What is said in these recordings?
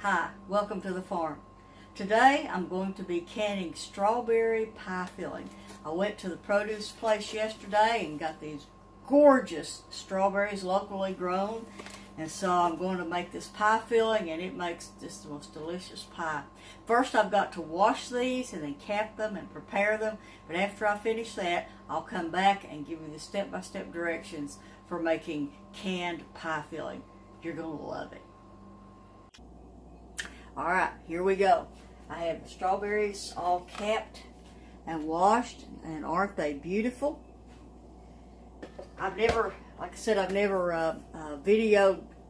Hi, welcome to the farm. Today I'm going to be canning strawberry pie filling. I went to the produce place yesterday and got these gorgeous strawberries locally grown, and so I'm going to make this pie filling, and it makes just the most delicious pie. First I've got to wash these and then cap them and prepare them, but after I finish that I'll come back and give you the step-by-step directions for making canned pie filling. You're going to love it. Alright, here we go. I have the strawberries all capped and washed, and aren't they beautiful? I've never videoed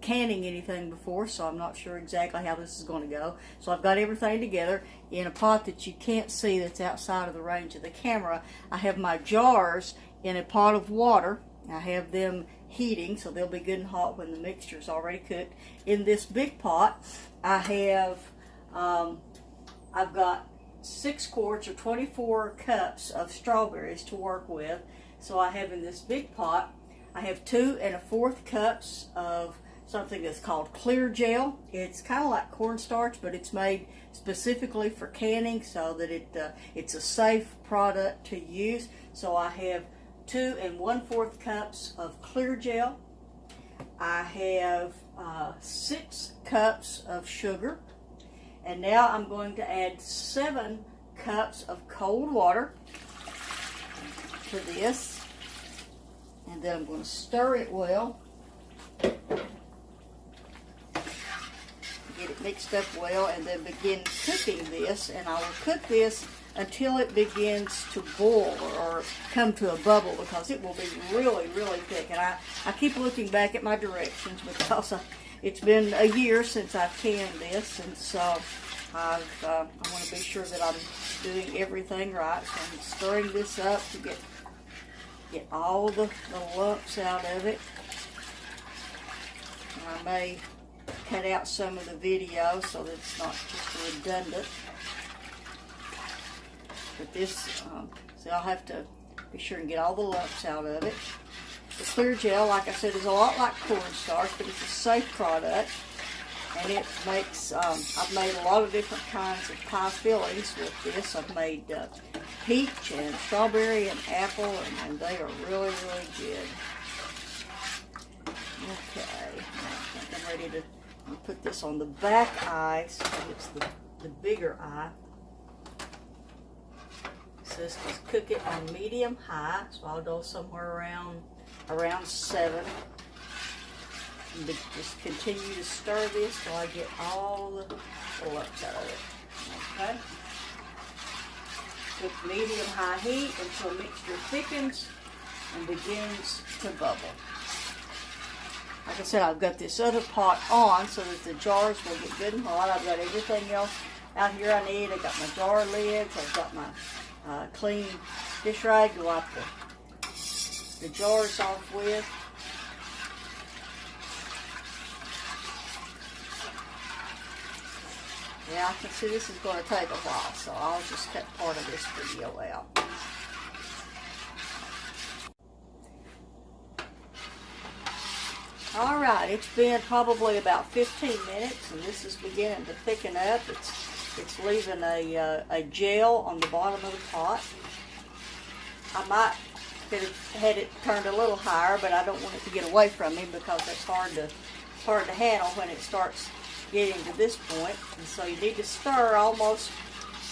canning anything before, so I'm not sure exactly how this is going to go. So I've got everything together in a pot that you can't see that's outside of the range of the camera. I have my jars in a pot of water. I have them heating, so they'll be good and hot when the mixture is already cooked. In this big pot, I have, I've got 6 quarts or 24 cups of strawberries to work with. So I have in this big pot, I have 2 1/4 cups of something that's called clear gel. It's kind of like cornstarch, but it's made specifically for canning so that it's a safe product to use. So I have 2 1/4 cups of clear gel. I have 6 cups of sugar, and now I'm going to add 7 cups of cold water to this, and then I'm going to stir it well, get it mixed up well, and then begin cooking this. And I will cook this until it begins to boil or come to a bubble, because it will be really, really thick. And I keep looking back at my directions because it's been a year since I've canned this, and so I want to be sure that I'm doing everything right. So I'm stirring this up to get all the lumps out of it. And I may cut out some of the video so that it's not just redundant. But this, so I'll have to be sure and get all the lumps out of it. The clear gel, like I said, is a lot like cornstarch, but it's a safe product. And it makes, I've made a lot of different kinds of pie fillings with this. I've made peach and strawberry and apple, and they are really, really good. Okay, I think I'm ready to put this on the back eye, so it's the bigger eye. Says just cook it on medium high, so I'll go somewhere around 7. And just continue to stir this till I get all the lumps out of it. Okay. Cook medium high heat until mixture thickens and begins to bubble. Like I said, I've got this other pot on so that the jars will get good and hot. I've got everything else out here I need. I've got my jar lids. I've got my clean dish rag to wipe the jars off with. Yeah, I can see this is going to take a while, so I'll just cut part of this video out. Alright, it's been probably about 15 minutes, and this is beginning to thicken up. It's leaving a gel on the bottom of the pot. I might have had it turned a little higher, but I don't want it to get away from me, because it's hard to handle when it starts getting to this point. And so you need to stir almost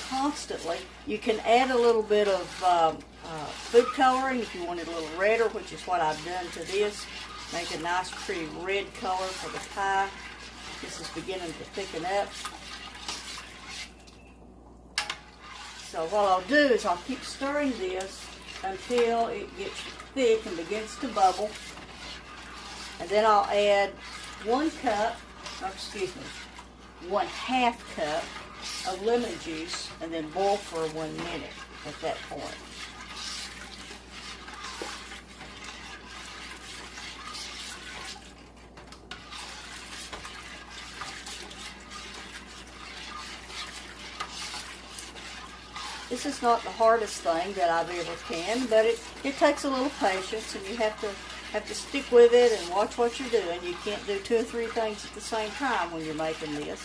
constantly. You can add a little bit of food coloring if you want it a little redder, which is what I've done to this. Make a nice pretty red color for the pie. This is beginning to thicken up. So what I'll do is I'll keep stirring this until it gets thick and begins to bubble. And then I'll add 1/2 cup of lemon juice, and then boil for 1 minute at that point. This is not the hardest thing that I've ever canned, but it takes a little patience, and you have to stick with it and watch what you're doing. You can't do 2 or 3 things at the same time when you're making this.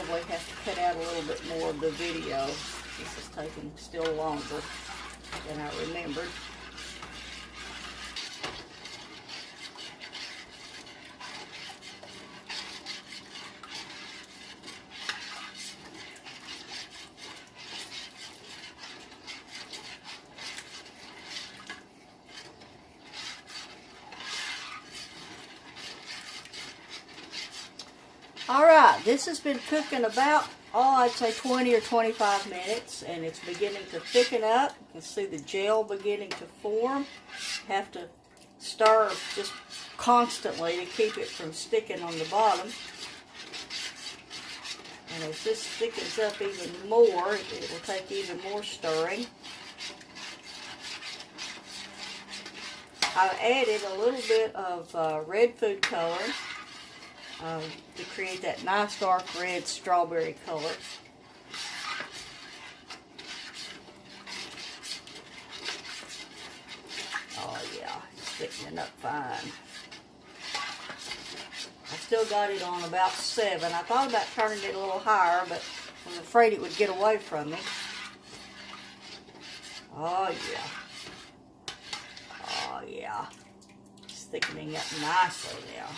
probably have to cut out a little bit more of the video. This is taking still longer than I remembered. Alright, this has been cooking about, I'd say 20 or 25 minutes, and it's beginning to thicken up. You can see the gel beginning to form. You have to stir just constantly to keep it from sticking on the bottom. And as this thickens up even more, it will take even more stirring. I've added a little bit of red food color to create that nice dark red strawberry color. Oh yeah, it's thickening up fine. I still got it on about 7. I thought about turning it a little higher, but I was afraid it would get away from me. Oh yeah. Oh yeah. It's thickening up nicely now.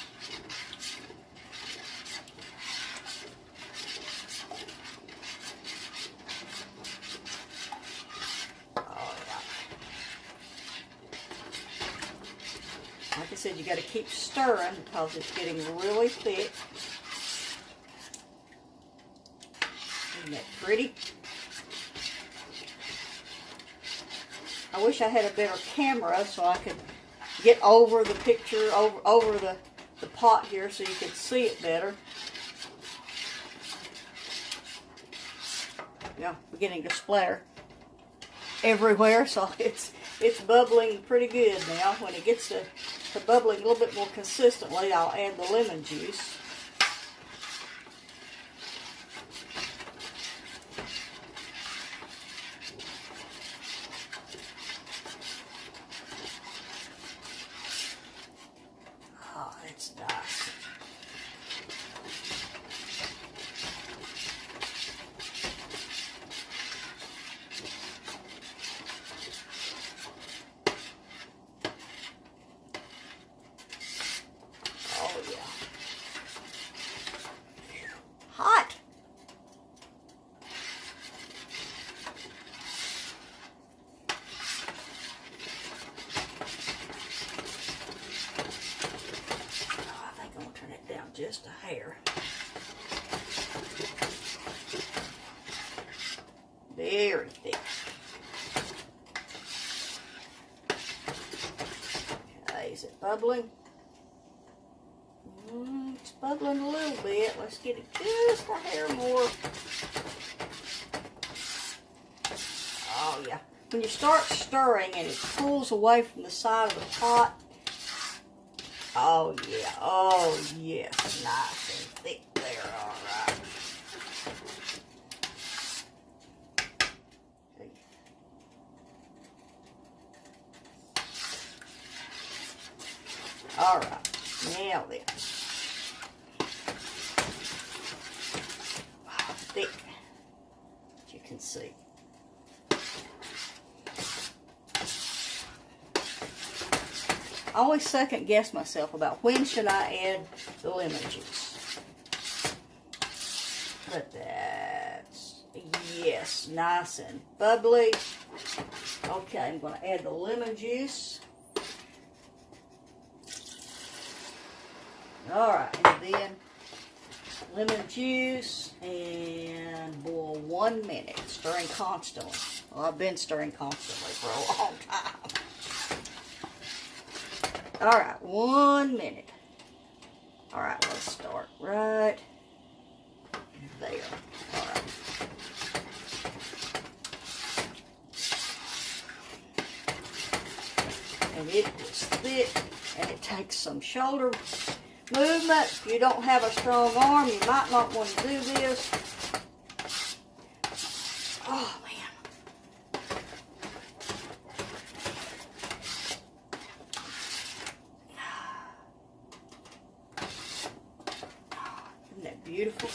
Like I said, you got to keep stirring because it's getting really thick. Isn't that pretty? I wish I had a better camera so I could get over the picture, over the pot here so you could see it better. Yeah, beginning to splatter everywhere, so it's bubbling pretty good now. When it gets to bubbling a little bit more consistently, I'll add the lemon juice. Oh, it's nice. Hot. Oh, I think I'm going to turn it down just a hair. Very thick. Okay, is it bubbling? It's bubbling a little bit. Let's get it just a hair more. Oh yeah. When you start stirring and it pulls away from the side of the pot. Oh yeah. Oh yes. Nice and thick there. All right. All right. Now then. Thick, as you can see. I always second guess myself about when should I add the lemon juice. But that's, yes, nice and bubbly. Okay, I'm going to add the lemon juice. Alright, and then lemon juice and boil 1 minute, stirring constantly. Well, I've been stirring constantly for a long time. Alright, 1 minute. Alright, let's start right there. Alright. And it is thick, and it takes some shoulder movement. If you don't have a strong arm, you might not want to do this. Oh, man. Isn't that beautiful?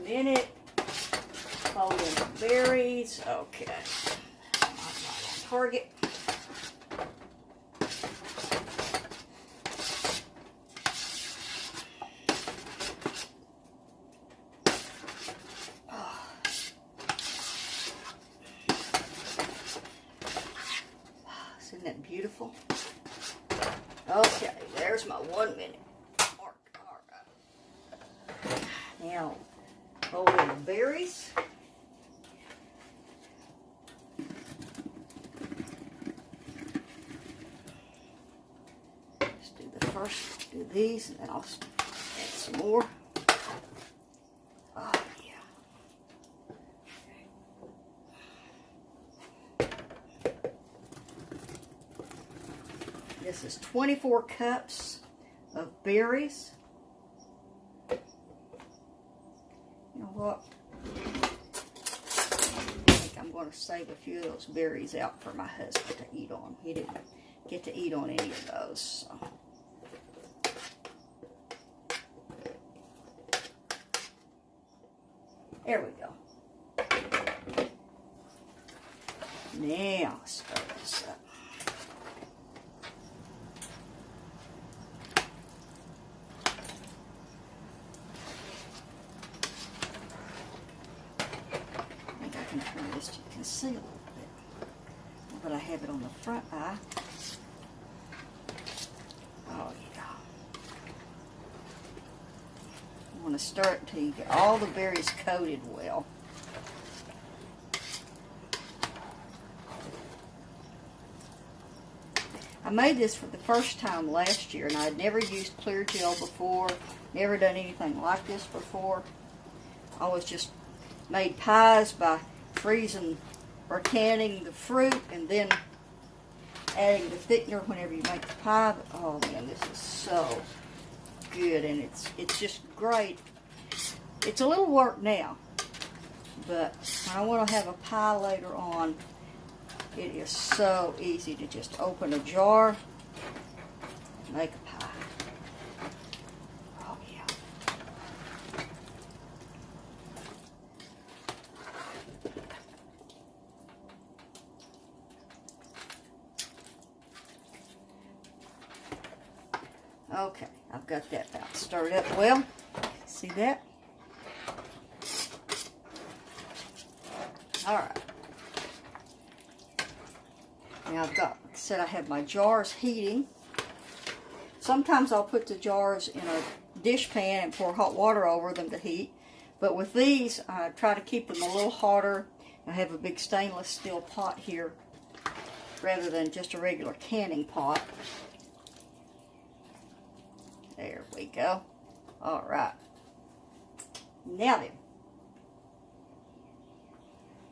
minute. Fold in the berries. Okay. Target. Isn't that beautiful? Okay, there's my 1 minute mark. All right. Now, fold in the berries. Just do the first, do these, and then I'll add some more. Oh, yeah. This is 24 cups of berries. You know what? I think I'm going to save a few of those berries out for my husband to eat on. He didn't get to eat on any of those. So. There we go. Now, let's start this up. So you can see a little bit, but I have it on the front eye. Oh yeah. You want to start until you get all the berries coated well. I made this for the first time last year, and I had never used clear gel before, never done anything like this before. I always just made pies by freezing or canning the fruit and then adding the thickener whenever you make the pie. But, oh man, this is so good, and it's just great. It's a little work now, but when I want to have a pie later on, it is so easy to just open a jar and make a pie. Oh yeah. Okay, I've got that about stirred up well. See that? All right. Now I've got, like I said, I have my jars heating. Sometimes I'll put the jars in a dish pan and pour hot water over them to heat. But with these, I try to keep them a little hotter. I have a big stainless steel pot here rather than just a regular canning pot. There we go. All right. Now then,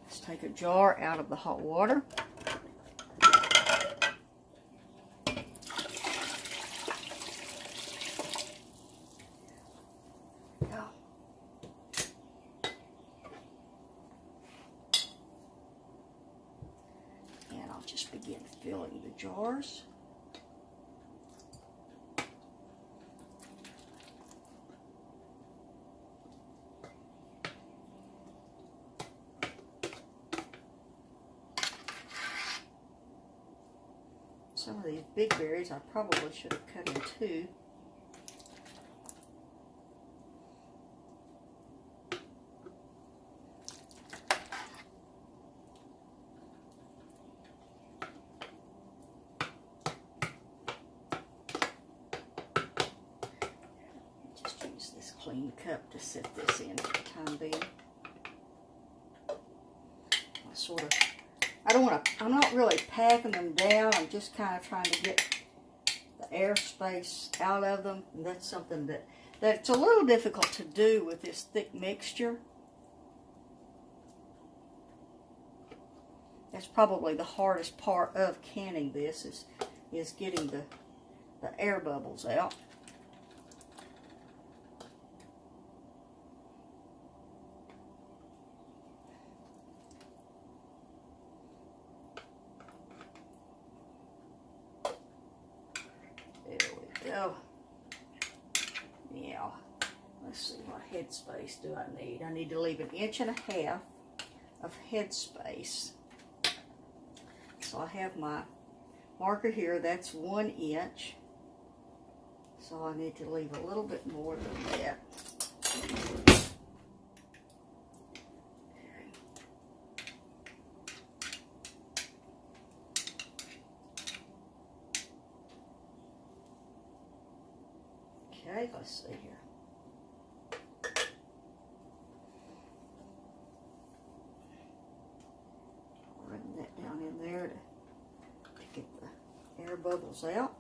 let's take a jar out of the hot water. Go. And I'll just begin filling the jars. Some of these big berries I probably should have cut in two. Just use this clean cup to set this in for the time being. I'm not really packing them down. I'm just kind of trying to get the airspace out of them. And that's something that's a little difficult to do with this thick mixture. That's probably the hardest part of canning this is getting the air bubbles out. There we go. Now, let's see, what headspace do I need? I need to leave 1.5 inches of headspace. So I have my marker here, that's 1 inch. So I need to leave a little bit more than that. Okay, let's see here. Run that down in there to get the air bubbles out.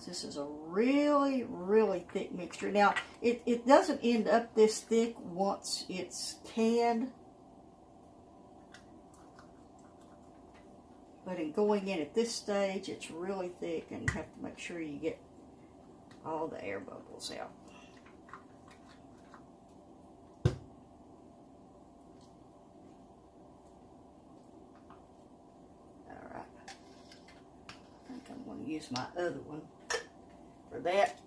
This is a really, really thick mixture. Now, it doesn't end up this thick once it's canned. But in going in at this stage, it's really thick, and you have to make sure you get all the air bubbles out. Alright. I think I'm going to use my other one for that,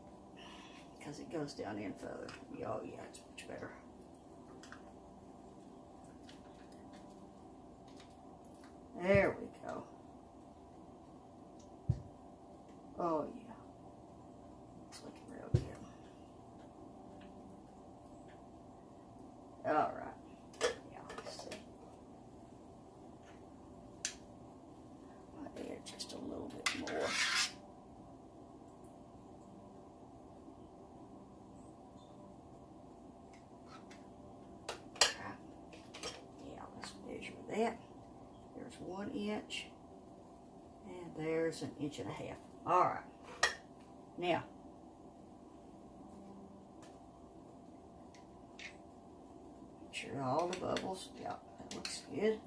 because it goes down in further. Oh yeah, it's much better. There we go. Oh yeah, it's looking real good. All right. Yeah, let's see. I'll add just a little bit more. That. There's 1 inch, and there's 1.5 inches. All right. Now, make sure all the bubbles. Yeah, that looks good.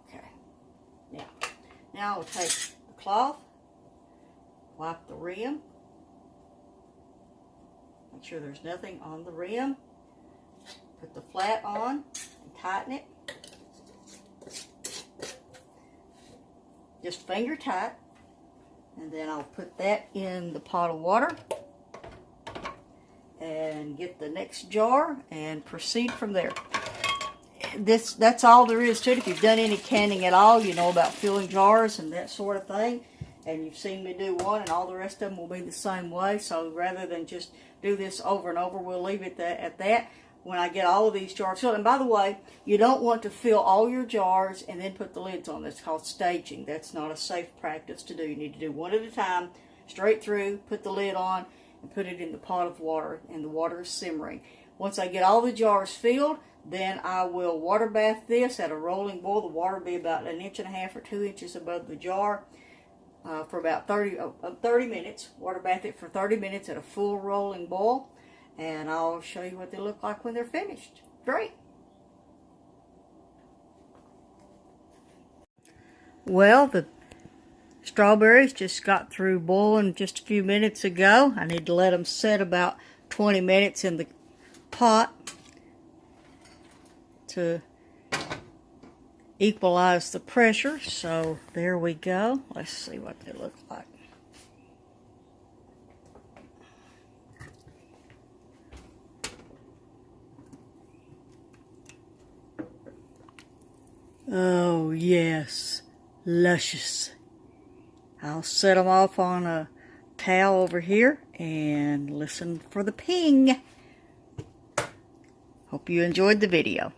Okay. Now I'll take the cloth, wipe the rim. Make sure there's nothing on the rim. Put the flat on. Tighten it. Just finger tight. And then I'll put that in the pot of water and get the next jar and proceed from there. That's all there is to it. If you've done any canning at all, you know about filling jars and that sort of thing. And you've seen me do one, and all the rest of them will be the same way. So rather than just do this over and over, we'll leave it at that. When I get all of these jars filled. And by the way, you don't want to fill all your jars and then put the lids on. That's called staging. That's not a safe practice to do. You need to do one at a time, straight through, put the lid on, and put it in the pot of water, and the water is simmering. Once I get all the jars filled, then I will water bath this at a rolling boil. The water will be about 1.5 inches or 2 inches above the jar for about 30 minutes. Water bath it for 30 minutes at a full rolling boil. And I'll show you what they look like when they're finished. Great. Well, the strawberries just got through boiling just a few minutes ago. I need to let them set about 20 minutes in the pot to equalize the pressure. So there we go. Let's see what they look like. Oh, yes, luscious. I'll set them off on a towel over here and listen for the ping. Hope you enjoyed the video.